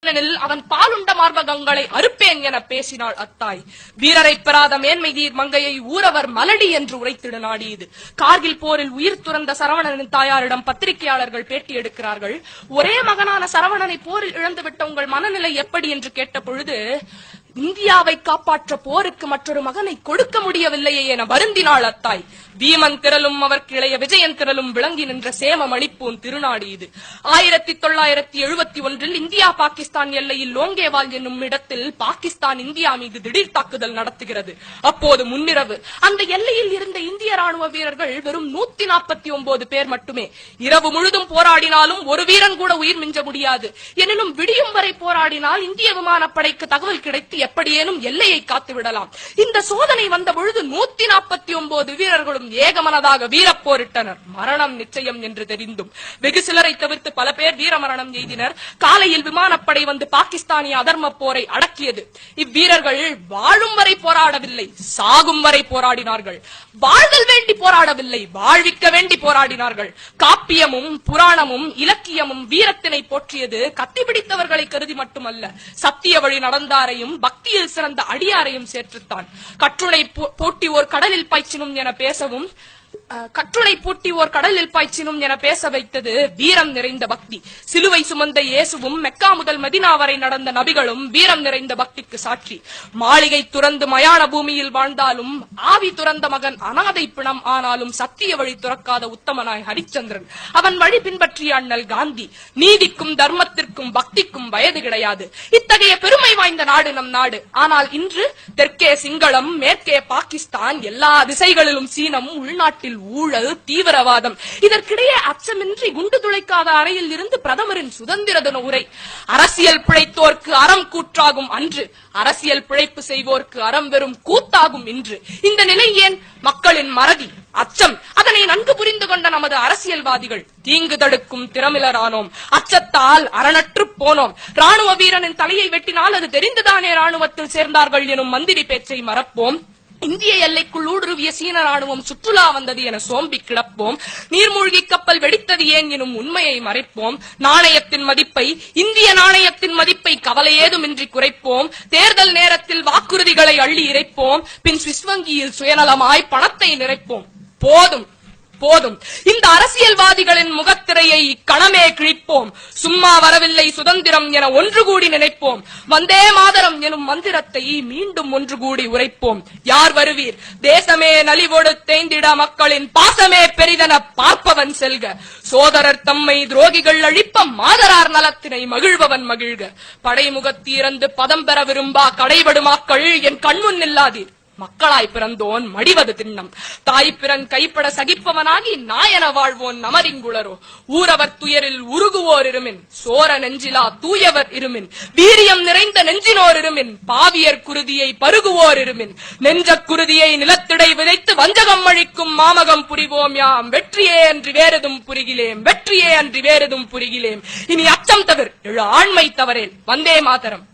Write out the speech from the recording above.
கிருஷ்ணனில் அவன் பாலுண்ட மார்பகங்களை அறுப்பேன் என பேசினாள் அத்தாய். வீரரை பெறாத மேன்மை தீர் மங்கையை ஊரவர் மலடி என்று உரைத்திட நாடியது. கார்கில் போரில் உயிர் துறந்த சரவணனின் தாயாரிடம் பத்திரிகையாளர்கள் பேட்டி எடுக்கிறார்கள். ஒரே மகனான சரவணனை போரில் இழந்துவிட்ட உங்கள் மனநிலை எப்படி என்று கேட்ட பொழுது, இந்தியாவை காப்பாற்ற போருக்கு மற்றொரு மகனை கொடுக்க முடியவில்லையே என வருந்தினாள் அத்தாய். பீமன் திரளும் அவருக்கு இளைய விஜயன் திரளும் விளங்கி நின்ற சேம மணிப்பூன் திருநாடு இது. 1971 இந்தியா பாகிஸ்தான் எல்லையில் லோங்கேவால் என்னும் இடத்தில் பாகிஸ்தான் இந்தியா மீது திடீர் தாக்குதல் நடத்துகிறது. அப்போது முன்னிரவு அந்த எல்லையில் இருந்த இந்திய ராணுவ வீரர்கள் வெறும் 149 பேர் மட்டுமே. இரவு முழுதும் போராடினாலும் ஒரு வீரன் கூட உயிர் மிஞ்ச முடியாது. எனினும் விடியும் வரை போராடினால் இந்திய விமானப்படைக்கு தகவல் கிடைத்து எப்படியேனும் எல்லையை காத்து விடலாம். இந்த சோதனை வந்த பொழுது 149 வீரர்களும் ஏகமனதாக வீரப்போரிட்டனர். மரணம் நிச்சயம் என்று தெரிந்தும் வெகு சிலரை தவிர்த்து பல பேர் வீரமரணம் எய்தினர். காலையில் விமானப்படை வந்து பாகிஸ்தானிய அதர்ம போரை அடக்கியது. இவ்வீரர்கள் வாழும் வரை போராடவில்லை, சாகும் வரை போராடினார்கள். வாழ்தல் வேண்டி போராடவில்லை, வாழ்விக்க வேண்டி போராடினார்கள். காப்பியமும் புராணமும் இலக்கியமும் வீரத்தினை போற்றியது கத்திபிடித்தவர்களை கருதி மட்டுமல்ல, சத்திய வழி நடந்தாரையும் பக்தியில் சிறந்த அடியாரையும் சேர்த்துத்தான். கற்றுணை போட்டி ஓர் கடலில் பாய்ச்சினும் என பேசவும் கற்றுளை பூட்டி ஓர் கடலில் பாய்ச்சினும் என பேச வைத்தது வீரம் நிறைந்த பக்தி. சிலுவை சுமந்த இயேசுவும் மெக்கா முதல் மதினா வரை நடந்த நபிகளும் வீரம் நிறைந்த பக்திக்கு சாட்சி. மாளிகை துறந்து மயான பூமியில் வாழ்ந்தாலும் ஆவி துறந்த மகன் அனாதை பிணம் ஆனாலும் சத்திய வழி துறக்காத உத்தமனாய் ஹரிச்சந்திரன். அவன் வழி பின்பற்றிய அண்ணல் காந்தி. நீதிக்கும் தர்மத்திற்கும் பக்திக்கும் வயது கிடையாது. இத்தகைய பெருமை வாய்ந்த நாடு நம் நாடு. ஆனால் இன்று தெற்கே சிங்களம், மேற்கே பாகிஸ்தான், எல்லா திசைகளிலும் சீனம், உள்நாட்டில் ஊழல், தீவிரவாதம். இதற்கிடையே அச்சமின்றி குண்டு துளைக்காத அறையில் இருந்து பிரதமரின் சுதந்திர தின உரை. அரசியல் பிழைத்தோர்க்கு அறம் கூற்றாகும் அன்று, அரசியல் பிழைப்பு செய்வோர்க்கு அறம் வெறும் கூத்தாகும் இன்று. இந்த நிலை ஏன்? மக்களின் மறதி, அச்சம். அதனை நன்கு புரிந்து கொண்ட நமது அரசியல்வாதிகள் தீங்கு தடுக்கும் திறமிலரானோம். அச்சத்தால் அரணற்று போனோம். ராணுவ வீரனின் தலையை வெட்டினால் அது தெரிந்துதானே ராணுவத்தில் சேர்ந்தார்கள் எனும் மந்திரி பேச்சை மறப்போம். இந்திய எல்லைக்குள் ஊடுருவிய சீன ராணுவம் சுற்றுலா வந்தது என சோம்பி கிடப்போம். நீர்மூழ்கி கப்பல் வெடித்தது ஏன் எனும் உண்மையை மறைப்போம். நாணயத்தின் மதிப்பை, இந்திய நாணயத்தின் மதிப்பை கவலை ஏதுமின்றி குறைப்போம். தேர்தல் நேரத்தில் வாக்குறுதிகளை அள்ளி இறைப்போம். பின் சுவிஸ் வங்கியில் சுயநலமாய் பணத்தை நிறைப்போம். போதும் போதும். இந்த அரசியல்வாதிகளின் முகத்திரையை இக்கணமே கிழிப்போம். சும்மா வரவில்லை சுதந்திரம் என ஒன்று கூடி நினைப்போம். வந்தே மாதரம் எனும் மந்திரத்தை மீண்டும் ஒன்று கூடி உரைப்போம். யார் வருவீர்? தேசமே நலிவோடு தேய்ந்திட மக்களின் பாசமே பெரிதென பார்ப்பவன் செல்க. சோதரர் தம்மை துரோகிகள் அழிப்ப மாதரார் நலத்தினை மகிழ்பவன் மகிழ்க. படைமுகத்தி இறந்து பதம் பெற விரும்பா கடைபடுமாக்கள் என் கண்முன் நில்லாதீர். மக்களாய் பிறந்தோன் மடிவது திண்ணம். தாய் பிறன் கைப்பட சகிப்பவனாகி நாயன வாழ்வோன் நமரிங்குளரோ. ஊரவர் துயரில் உருகுவோர் இருமின், சோர நெஞ்சிலா தூயவர் இருமின், வீரியம் நிறைந்த நெஞ்சினோர் இருமின், பாவியர் குருதியை பருகுவோர் இருமின், நெஞ்ச குருதியை நிலத்திடை விதைத்து வஞ்சகம் அழிக்கும் மாமகம் புரிவோம் யாம். வெற்றியே அன்றி வேறெதும் புரிகிலேம், வெற்றியே அன்றி வேறெதும் புரிகிலேம். இனி அச்சம் தவிர எழு ஆண்மை தவறேன். வந்தே மாதரம்.